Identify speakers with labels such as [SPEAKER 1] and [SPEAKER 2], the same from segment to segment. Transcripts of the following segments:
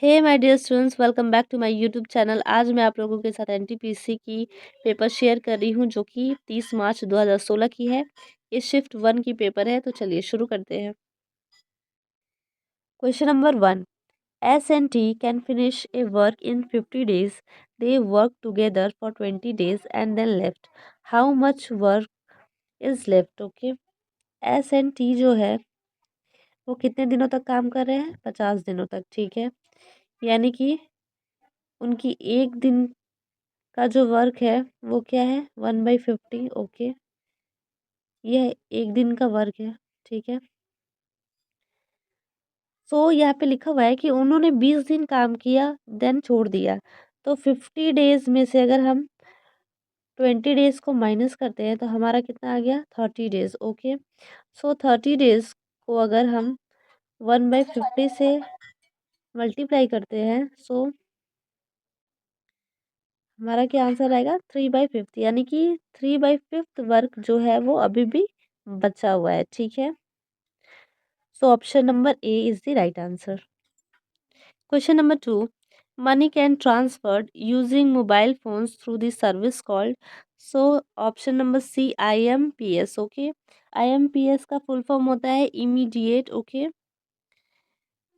[SPEAKER 1] Hey my dear students, welcome back to my YouTube channel. आज मैं आप लोगों के साथ एनटीपीसी की पेपर शेयर कर रही हूँ जो कि 30 मार्च 2016 की है। ये शिफ्ट 1 की पेपर है, तो चलिए शुरू करते हैं। Question number 1। S and T can finish a work in 50 days. They work together for 20 days and then left. How much work is left? Okay, S and T जो है वो कितने दिनों तक काम कर रहे हैं? 50 दिनों तक। ठीक है, यानी कि उनकी एक दिन का जो वर्क है वो क्या है? 1/50। ओके, यह एक दिन का वर्क है। ठीक है, सो यहाँ पे लिखा हुआ है कि उन्होंने 20 दिन काम किया देन छोड़ दिया। तो 50 डेज में से अगर हम 20 डेज को माइनस करते हैं तो हमारा कितना आ गया? 30 डेज। ओके, सो 30 डेज को अगर हम 1/50 से मल्टीप्लाई करते हैं, सो हमारा क्या आंसर आएगा? 3/5, यानी कि 3/5 वर्क जो है वो अभी भी बचा हुआ है। ठीक है, so option number A is the right answer. Question number 2. Money can transferred using mobile phones through the service called. So option number C, IMPS. Okay, IMPS का full form होता है immediate. Okay,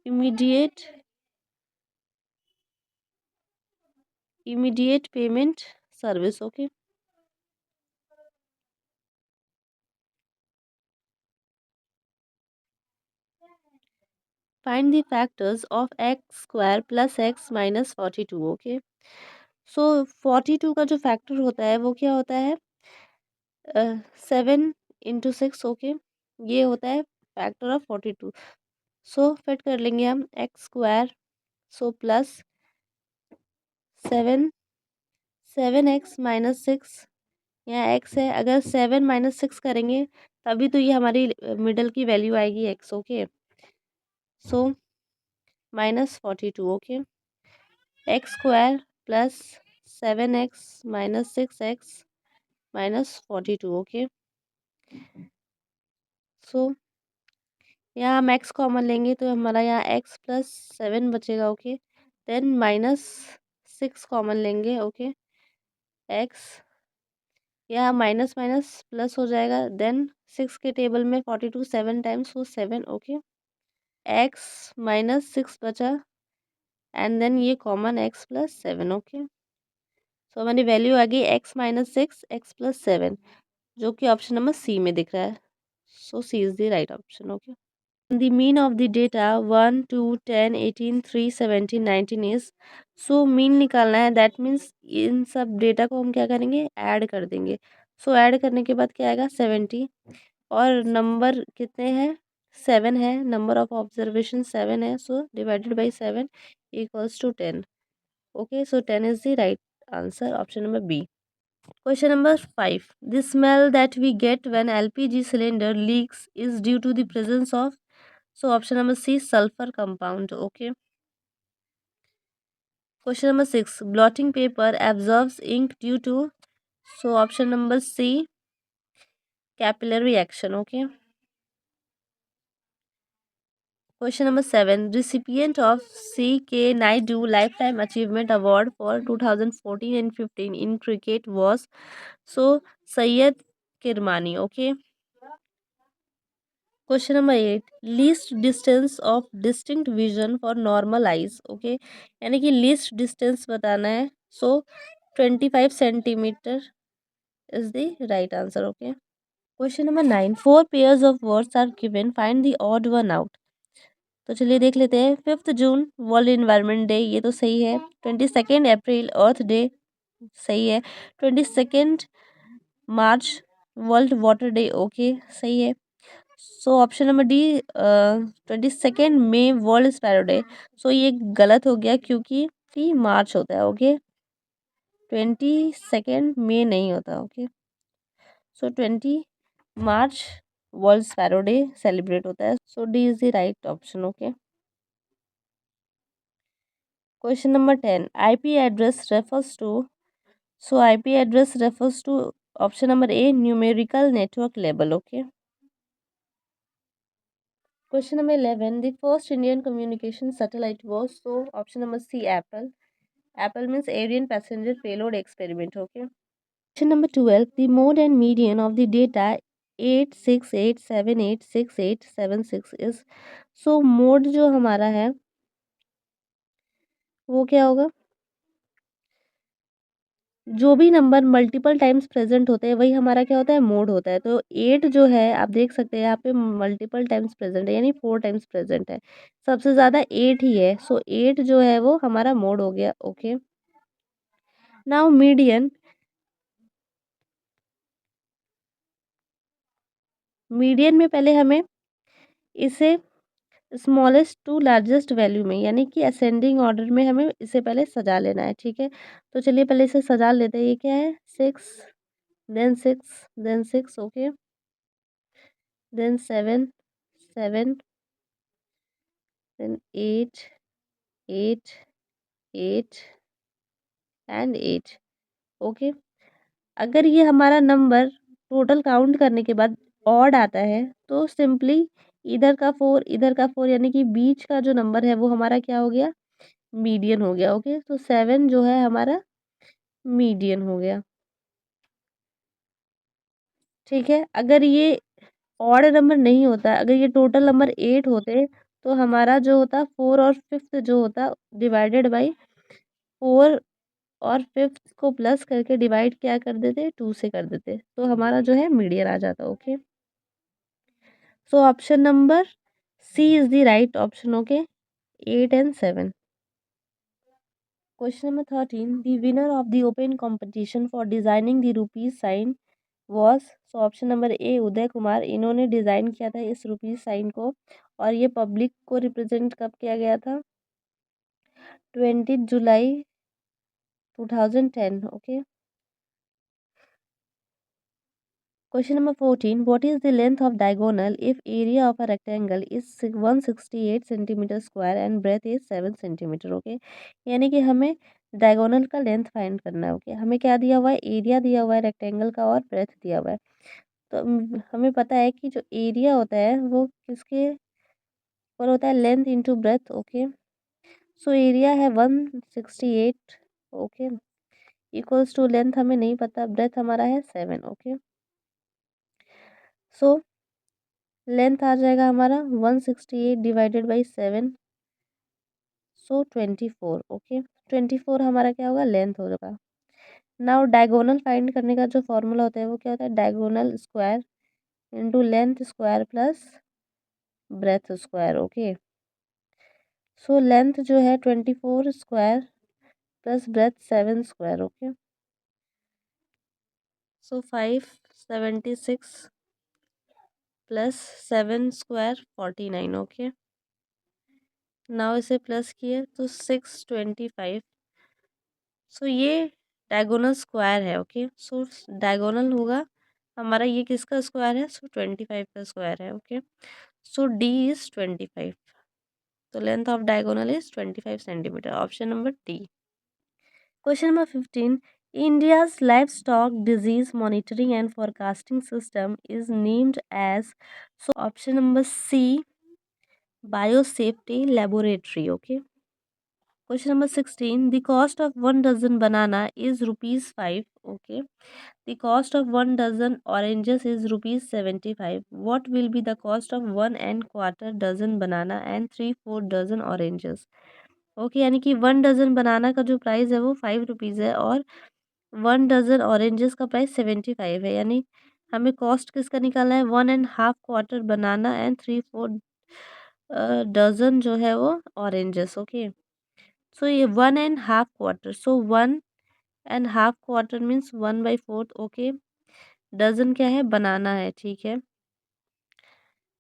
[SPEAKER 1] immediate payment service. Okay, find the factors of x square plus x minus 42. Okay, so 42 का जो factor होता है वो क्या होता है? 7 × 6। ओके, ये होता है फैक्टर ऑफ 42। सो फिट कर लेंगे हम x square, so plus 7, 7x - 6। यहाँ x है, अगर 7 - 6 करेंगे तभी तो ये हमारी मिडल की वैल्यू आएगी x। Okay, so -42। Okay, x square plus 7x - 6x -42। Okay, so यहाँ हम एक्स कॉमन लेंगे तो हमारा यहाँ x + 7 बचेगा। ओके, देन -6 कॉमन लेंगे। ओके, एक्स, यहाँ माइनस माइनस प्लस हो जाएगा। देन 6 के टेबल में 42 7 टाइम्स, वो 7। ओके, x - 6 बचा एंड देन ये कॉमन x + 7। ओके, सो हमारी वैल्यू आ गई x - 6 x + 7, जो कि ऑप्शन नंबर सी में दिख रहा है। So C is the right option. Okay, the mean of the data 1 2 10 18 3 17 19 is। So mean निकालना है, दैट मीन्स इन सब डेटा को हम क्या करेंगे? ऐड कर देंगे। सो ऐड करने के बाद क्या आएगा? 70। और नंबर कितने हैं? 7 है। नंबर ऑफ ऑब्जर्वेशन 7 है, so divided by 7 = 10। Okay, so 10 is the right answer, option number B. Question number 5. The smell that we get when LPG cylinder leaks is due to the presence of. So option number C, sulfur compound. Okay. Question number 6. Blotting paper absorbs ink due to. So option number C, capillary action. Okay. Question number 7. Recipient of C.K. Naidu Lifetime Achievement Award for 2014 and 15 in cricket was. So Syed Kirmani. Okay. Question number 8। Least distance of distinct vision for normal eyes. Okay, यानी कि least distance बताना है। So 25 centimetre is the right answer. Okay, question number 9। 4 pairs of words are given, find the odd one out. तो चलिए देख लेते हैं। 5 June world environment day, ये तो सही है। 22 अप्रैल अर्थ डे, सही है। 22 मार्च वर्ल्ड वाटर डे, ओके, सही है। सो ऑप्शन नंबर डी, 22 मई वर्ल्ड स्पैरो डे। सो ये गलत हो गया क्योंकि मार्च होता है। ओके, 22 मई नहीं होता। Okay, so 20 March world sparrow day celebrate होता है। So D is the right option. Okay, question number 10। IP address refers to. So IP address refers to option number A, numerical network label. Okay, Question number 11. The first Indian communication satellite was, so option number C, Apple. Apple means Ariane passenger payload experiment. Okay. Question number 12. The mode and median of the data 868786876 is, so mode जो हमारा है वो क्या होगा, जो भी number multiple times present होते हैं वही हमारा क्या होता है, मोड होता है। तो 8 जो है आप देख सकते हैं यहाँ पे मल्टीपल टाइम्स प्रेजेंट है, यानी 4 टाइम्स प्रेजेंट है, सबसे ज़्यादा 8 ही है। सो 8 जो है वो हमारा मोड हो गया। ओके। नाउ मीडियन, मीडियन में पहले हमें इसे स्मॉलेस्ट टू लार्जेस्ट वैल्यू में, यानी कि असेंडिंग ऑर्डर में हमें इसे पहले सजा लेना है। ठीक है, तो चलिए पहले इसे सजा लेते हैं। ये क्या है, 6, then 6, then 6। Okay, then 7, 7, then 8, 8, 8 and 8। Okay, अगर ये हमारा नंबर टोटल काउंट करने के बाद ऑड आता है तो सिंपली इधर का 4 इधर का 4, यानी कि बीच का जो नंबर है वो हमारा क्या हो गया, मीडियन हो गया। ओके, तो 7 जो है हमारा मीडियन हो गया। ठीक है, अगर ये ऑड नंबर नहीं होता, अगर ये टोटल नंबर 8 होते तो हमारा जो होता 4 और 5th जो होता डिवाइडेड बाई 4 और 5th को प्लस करके डिवाइड क्या कर देते, 2 से कर देते, तो हमारा जो है मीडियन आ जाता। Okay, so option number C is the right option. Okay, 8 and 7। Question number 13. The winner of the open competition for designing the rupees sign was, so option number A, Uday Kumar. इन्होंने डिज़ाइन किया था इस rupees sign को, और ये public को represent कब किया गया था, 20 जुलाई 2010। Okay. Question number 14. What is the length of diagonal if area of a rectangle is 168 centimetre square and breadth is 7 centimetre. Okay, यानी कि हमें डायगोनल का लेंथ फाइंड करना है। ओके, हमें क्या दिया हुआ है, एरिया दिया हुआ है रेक्टेंगल का और ब्रेथ दिया हुआ है। तो हमें पता है कि जो एरिया होता है वो किसके और होता है, length into breadth. Okay, so area है 168। ओके, इक्वल्स टू लेंथ हमें नहीं पता, ब्रेथ हमारा है 7। ओके, सो लेंथ आ जाएगा हमारा 168 डिवाइडेड बाई 7, सो 24। ओके, 24 हमारा क्या होगा, लेंथ होगा। नाउ डायगोनल फाइंड करने का जो फॉर्मूला होता है वो क्या होता है, diagonal square into length square plus breadth square. Okay, so length जो है 24 square plus breadth 7 square. Okay, so 576 plus 7 square 49। Okay, now इसे प्लस किए तो 625। सो ये डायगोनल स्क्वायर है। ओके, सो डायगोनल होगा हमारा, ये किसका स्क्वायर है, सो 25 का स्क्वायर है। ओके, सो डी इज 25, तो length of diagonal is 25 centimetre. Option number D. Question number 15. India's livestock disease monitoring and forecasting system is named as, so option number C, biosafety laboratory. Okay. Question number 16. The cost of 1 dozen banana is rupees 5. Okay. The cost of 1 dozen oranges is rupees 75. What will be the cost of 1 and 1/4 dozen banana and 3/4 dozen oranges? Okay, यानी कि 1 dozen बनाना का जो price है वो 5 rupees है और 1 dozen oranges का price 75 है। यानी हमें कॉस्ट किसका निकालना है, 1 1/2 क्वार्टर बनाना एंड 3/4 डज़न जो है वो ऑरेंजेस। ओके, सो ये 1 1/2 क्वार्टर, सो 1 1/2 क्वार्टर मीन्स 1/4। ओके, डज़न क्या है, बनाना है। ठीक है,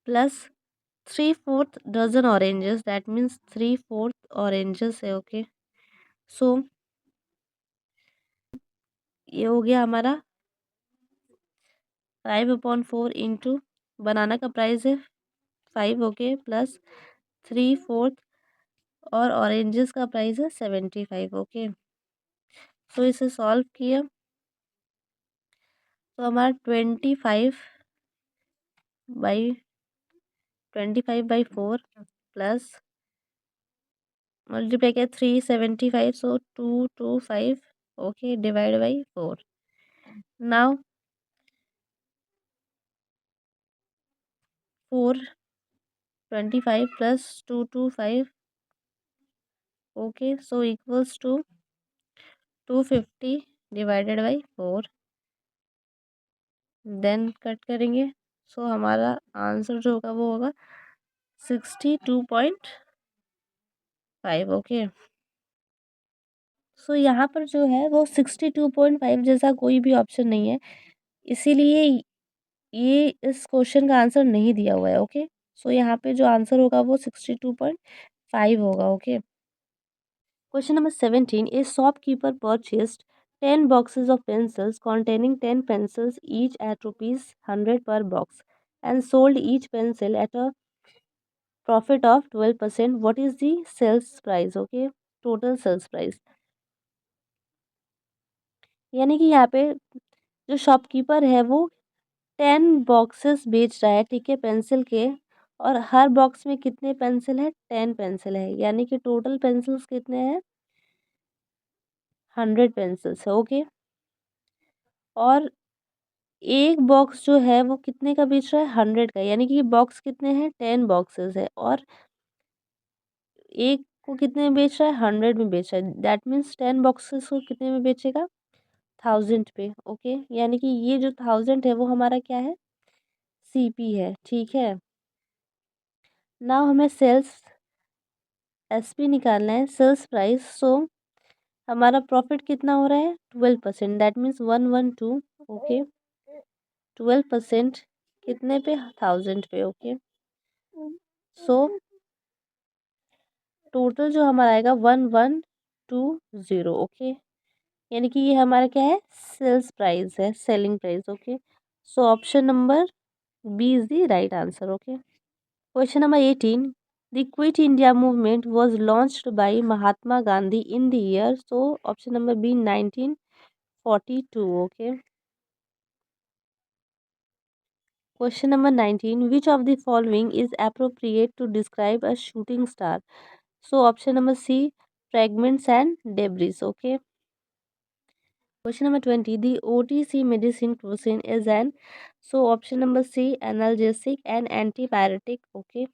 [SPEAKER 1] plus 3/4 dozen oranges, that means 3/4 oranges है। ओके, सो ये हो गया हमारा 5/4 इंटू बनाना का प्राइस है 5। ओके, प्लस 3/4 और ऑरेंजेस का प्राइस है 75। ओके, सो इसे सॉल्व किया तो हमारा 25 बाई 25/4 प्लस मल्टीप्लाई किया 375, so 225, okay, divide by 4. Now 425 plus 225, okay, so equals to 250 divided by 4. Then cut करेंगे, सो हमारा आंसर जो होगा वो होगा 62.5. ओके, सो यहाँ पर जो है वो 62.5 जैसा कोई भी ऑप्शन नहीं है, इसीलिए ये इस क्वेश्चन का आंसर नहीं दिया हुआ है. ओके, सो यहाँ पे जो आंसर होगा वो 62.5 होगा. Okay, question number 17. A shopkeeper purchased 10 boxes of pencils containing 10 pencils each at rupees 100 per box and sold each pencil at a profit of 12%. What is the sales price? Okay, total sales price. यानी कि यहाँ पे जो shopkeeper है वो 10 boxes बेच रहा है, ठीक है, पेंसिल के, और हर बॉक्स में कितने पेंसिल है? 10 पेंसिल है, यानी कि टोटल पेंसिल्स कितने हैं? 100 पेंसिल्स है. ओके, और एक बॉक्स जो है वो कितने का बेच रहा है? 100 का, यानी कि ये बॉक्स कितने हैं? 10 बॉक्सेस है, और एक को कितने में बेच रहा है? 100 में बेच रहा है. दैट मीन्स 10 बॉक्सेस को कितने में बेचेगा? 1000 पे. ओके, यानी कि ये जो 1000 है वो हमारा क्या है? सीपी है, ठीक है. नाउ हमें सेल्स एसपी निकालना है, सेल्स प्राइस. सो हमारा प्रॉफिट कितना हो रहा है? 12%. That means 112. ओके, 12% कितने पे? 1000 पे. ओके, सो टोटल जो हमारा आएगा 1120. ओके, यानी कि ये हमारा क्या है? सेल्स प्राइस है, selling price. Okay, so option number B is the right answer. Okay, question number 18. The Quit India movement was launched by Mahatma Gandhi in the year. So option number B 1942. Okay. Question number 19. Which of the following is appropriate to describe a shooting star? So option number C, fragments and debris. Okay. Question number 20. The OTC medicine cuisine is an. So option number C, analgesic and antipyretic. Okay.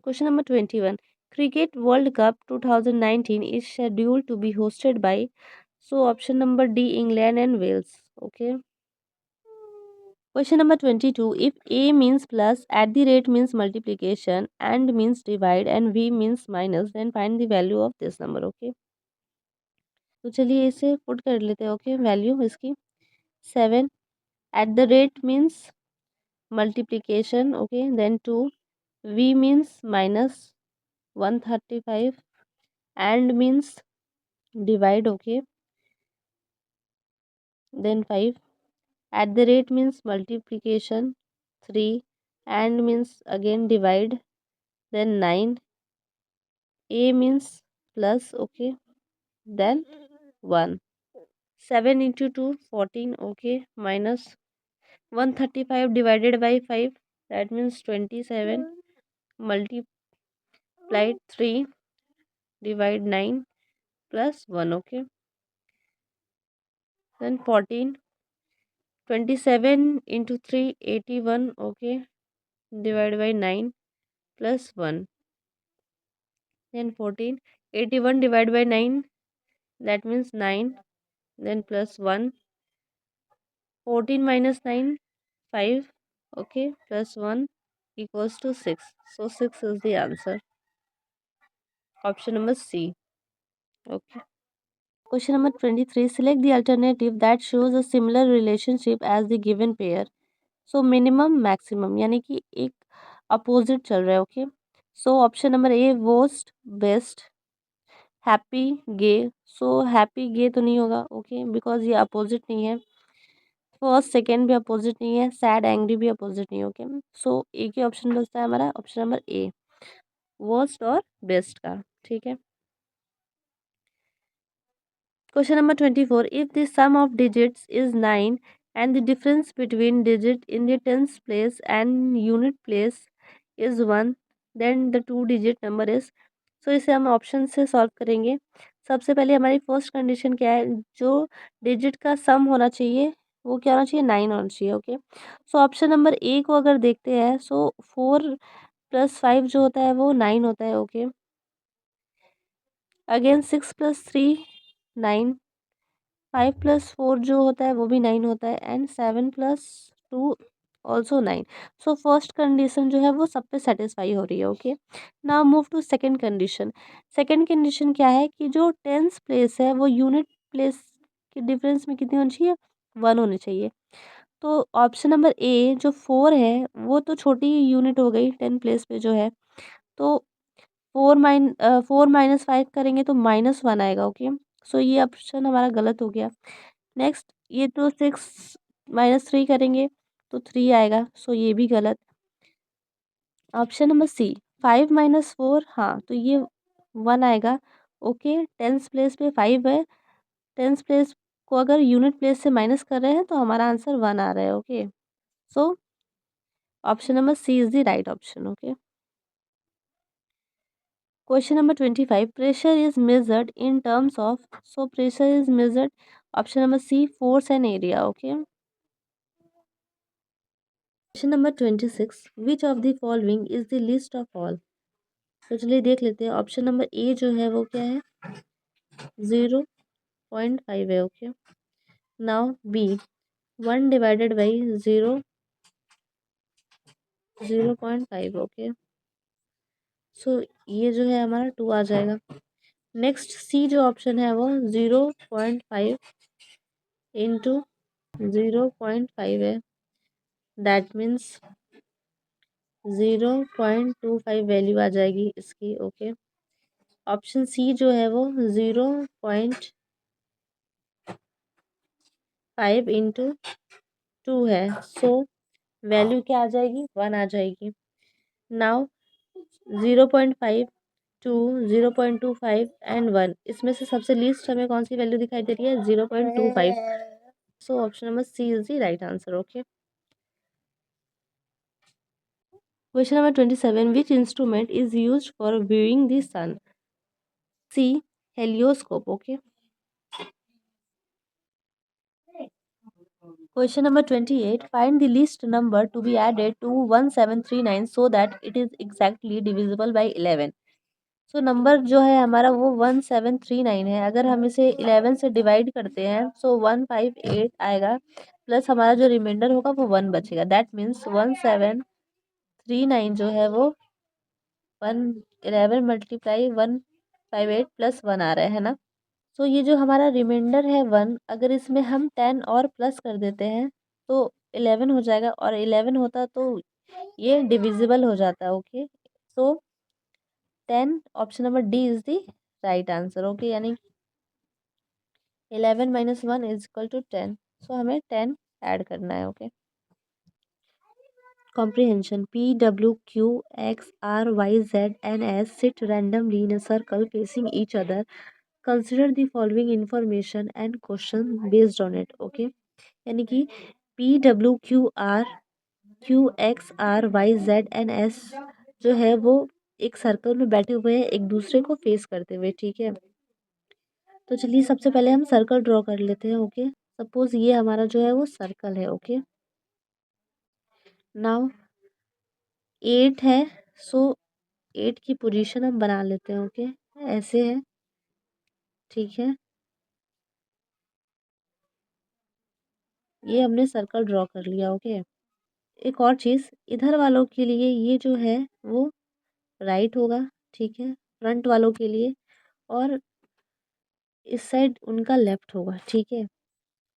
[SPEAKER 1] Question number 21. Cricket World Cup 2019 is scheduled to be hosted by. So option number D, England and Wales. Okay. Question number 22. If A means plus, at the rate means multiplication, and means divide, and V means minus, then find the value of this number. Okay. तो चलिए इसे put कर लेते हैं. Okay, value इसकी 7. At the rate means multiplication. Okay, then 2. V means minus 135, and means divide. Okay, then 5. At the rate means multiplication. 3. And means again divide, then 9. A means plus. Okay, then 1. 7 into 2 14. Okay, minus 135 divided by 5, that means 27, multiplied 3, divide 9, plus 1. Okay, then 14. 27 into 3 81. Okay, divided by 9, plus 1. Then 14. 81 divided by 9, that means 9, then plus 1. 14 minus 9, 5. Okay, plus 1 equals to 6. So 6 is the answer. Option number C. Okay. Question number 23. Select the alternative that shows a similar relationship as the given pair. So minimum maximum, यानी कि एक opposite चल रहा है. Okay, so option number A, worst best, happy gay. So happy gay तो नहीं होगा. Okay, because ये अपोजिट नहीं है. फर्स्ट सेकेंड भी अपोजिट नहीं है, सैड एंग्री भी अपोजिट नहीं. ओके, सो एक ही ऑप्शन बचता है हमारा, ऑप्शन नंबर ए, वर्स्ट और बेस्ट का. ठीक है. Question number 24. If the sum of digits is 9, and the difference between digit in the tens place and unit place is 1, then the two digit number is। सो इसे हम option से solve करेंगे। सबसे पहले हमारी फर्स्ट कंडीशन क्या है, जो डिजिट का सम होना चाहिए वो क्या होना चाहिए, 9 होना चाहिए। ओके, सो ऑप्शन नंबर ए को अगर देखते हैं, सो 4 + 5 जो होता है वो 9 होता है। ओके, अगेन 6 + 3 9, 5 + 4 जो होता है वो भी 9 होता है, and 7 + 2 also 9। So first condition जो है वो सब पे सेटिस्फाई हो रही है। Okay, now move to second condition. Second condition क्या है कि जो टेंस प्लेस है वो यूनिट प्लेस के डिफरेंस में कितनी होनी चाहिए, 1 होनी चाहिए। तो ऑप्शन नंबर ए जो 4 है वो तो छोटी यूनिट हो गई 10 प्लेस पे जो है, तो 4 - 5 करेंगे तो -1 आएगा। ओके, सो ये ऑप्शन हमारा गलत हो गया। नेक्स्ट, ये तो 6 - 3 करेंगे तो 3 आएगा, सो ये भी गलत। ऑप्शन नंबर सी 5 - 4, हाँ तो ये 1 आएगा। ओके, टेंस प्लेस पे 5 है, टेंस प्लेस को अगर यूनिट प्लेस से माइनस कर रहे हैं तो हमारा आंसर 1 आ रहा है। Okay, so option number C is the right option. Okay, question number 25, pressure is measured in terms of, so pressure is measured, option number C, force and area. Okay, question number 26, which of the following is the list of all. तो चलिए देख लेते हैं। Option number ए जो है वो क्या है, 0.5 है। Okay, now B 1 / 0.5। Okay, so ये जो है हमारा 2 आ जाएगा। नेक्स्ट सी जो ऑप्शन है वो 0.5 इंटू 0.5 है, दैट मीन्स 0.25 वैल्यू आ जाएगी इसकी। ओके, ऑप्शन सी जो है वो 0.5 इंटू 2 है, सो वैल्यू क्या आ जाएगी, 1 आ जाएगी। नाउ 0.5, 2, 0.25 एंड 1, इसमें से सबसे लीस्ट हमें कौन सी वैल्यू दिखाई दे रही है, 0.25। So option number C is the right answer. Okay, question number 27, which instrument is used for viewing the sun. C, helioscope. Okay, question number 28, find the least number to be added to 1739 so that it is exactly divisible by 11। So number जो है हमारा वो 1739 है, अगर हम इसे 11 से divide करते हैं सो 158 आएगा, प्लस हमारा जो रिमाइंडर होगा वो 1 बचेगा, दैट मीन्स 1739 जो है वो 11 × 158 + 1 आ रहा है ना। सो ये जो हमारा रिमाइंडर है 1, अगर इसमें हम 10 और प्लस कर देते हैं तो 11 हो जाएगा, और 11 होता तो ये डिविजिबल हो जाता। Okay, so 10, option number D is the right answer. Okay, यानी 11 - 1 = 10, सो हमें 10 ऐड करना है। Okay, comprehension, P, W, Q, X, R, Y, Z and S sit randomly in a circle facing each other. Consider the following information and question based on it. Okay, यानी कि PWQR QXRYZNS जो है वो एक circle में बैठे हुए हैं एक दूसरे को फेस करते हुए। ठीक है, तो चलिए सबसे पहले हम सर्कल ड्रॉ कर लेते हैं। ओके, सपोज ये हमारा जो है वो सर्कल है। ओके, नाउ 8 है, सो 8 की पोजीशन हम बना लेते हैं। ओके, ऐसे है। ठीक है, ये हमने सर्कल ड्रॉ कर लिया। ओके, एक और चीज़, इधर वालों के लिए ये जो है वो राइट होगा। ठीक है, फ्रंट वालों के लिए, और इस साइड उनका लेफ्ट होगा। ठीक है,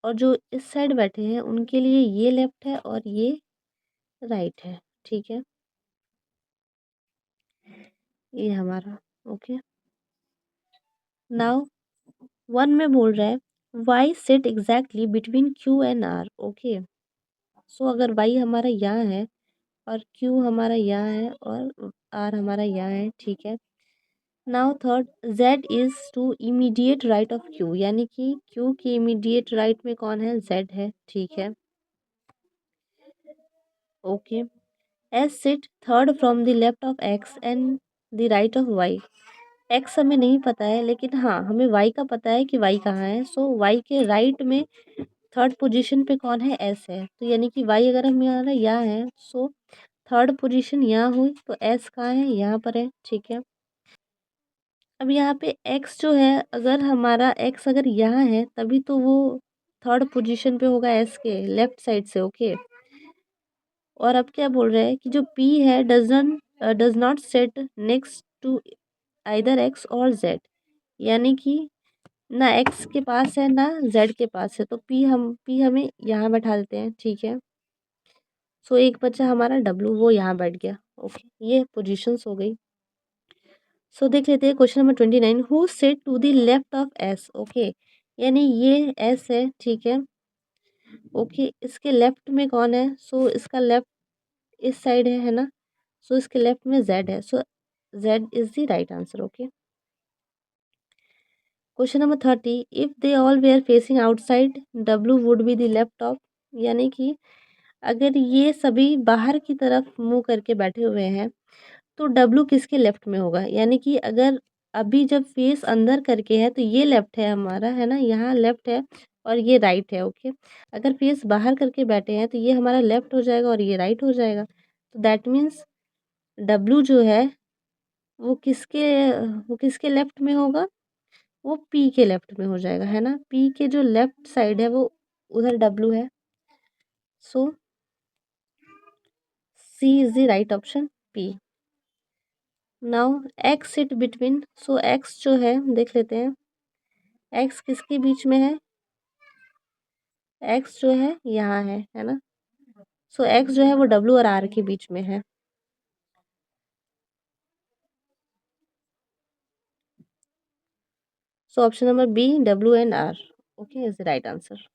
[SPEAKER 1] और जो इस साइड बैठे हैं उनके लिए ये लेफ्ट है और ये राइट है। ठीक है, ये हमारा। ओके, नाउ 1 में बोल रहा है Y sit exactly between Q and R. Okay, so अगर वाई हमारा यहाँ है और क्यू हमारा यहाँ है और आर हमारा यहाँ है। ठीक है, now third, Z is to immediate right of Q, यानी कि क्यू की इमीडिएट राइट में कौन है, जेड है। ठीक है, okay. S sit third from the left of X and the right of Y. X हमें नहीं पता है, लेकिन हाँ हमें वाई का पता है कि वाई कहाँ है। सो वाई के राइट में थर्ड पोजीशन पे कौन है? एस है। तो यानी कि वाई अगर हमारा यहाँ है, सो थर्ड पोजीशन यहाँ हुई, तो एस कहाँ है? यहाँ पर है। ठीक है। अब यहाँ पे एक्स जो है, अगर हमारा एक्स अगर यहाँ है तभी तो वो थर्ड पोजीशन पे होगा एस के लेफ्ट साइड से। ओके। और अब क्या बोल रहे हैं कि जो पी है does not set next to either X और जेड। यानी कि ना एक्स के पास है ना जेड के पास है, तो पी हमें यहाँ बैठा देते हैं। ठीक है। सो एक बच्चा हमारा डब्लू वो यहाँ बैठ गया। ओके, ये पोजीशंस हो गई। सो देख लेते हैं question number 29। Who sit to the left of S. Okay, यानी ये एस है। ठीक है। ओके, इसके लेफ्ट में कौन है? सो इसका लेफ्ट इस साइड है ना। सो इसके लेफ्ट में जेड है। So Z is the right answer. Okay. Question number 30। If they all were facing outside W would be the left of. यानी कि अगर ये सभी बाहर की तरफ मुंह करके बैठे हुए हैं तो डब्लू किसके लेफ्ट में होगा? यानी कि अगर अभी जब फेस अंदर करके है तो ये लेफ्ट है हमारा, है ना, यहाँ लेफ्ट है और ये राइट है। ओके। अगर फेस बाहर करके बैठे हैं तो ये हमारा लेफ्ट हो जाएगा और ये राइट हो जाएगा। तो दैट मीन्स डब्लू जो है वो किसके वो किसके लेफ्ट में होगा? वो पी के लेफ्ट में हो जाएगा, है ना। पी के जो लेफ्ट साइड है वो उधर डब्लू है। So C is the right option, P. Now X sit between. So X जो है देख लेते हैं, एक्स किसके बीच में है? एक्स जो है यहाँ है ना। सो एक्स जो है वो डब्लू और आर के बीच में है। So option number B, W and R, okay, is the right answer.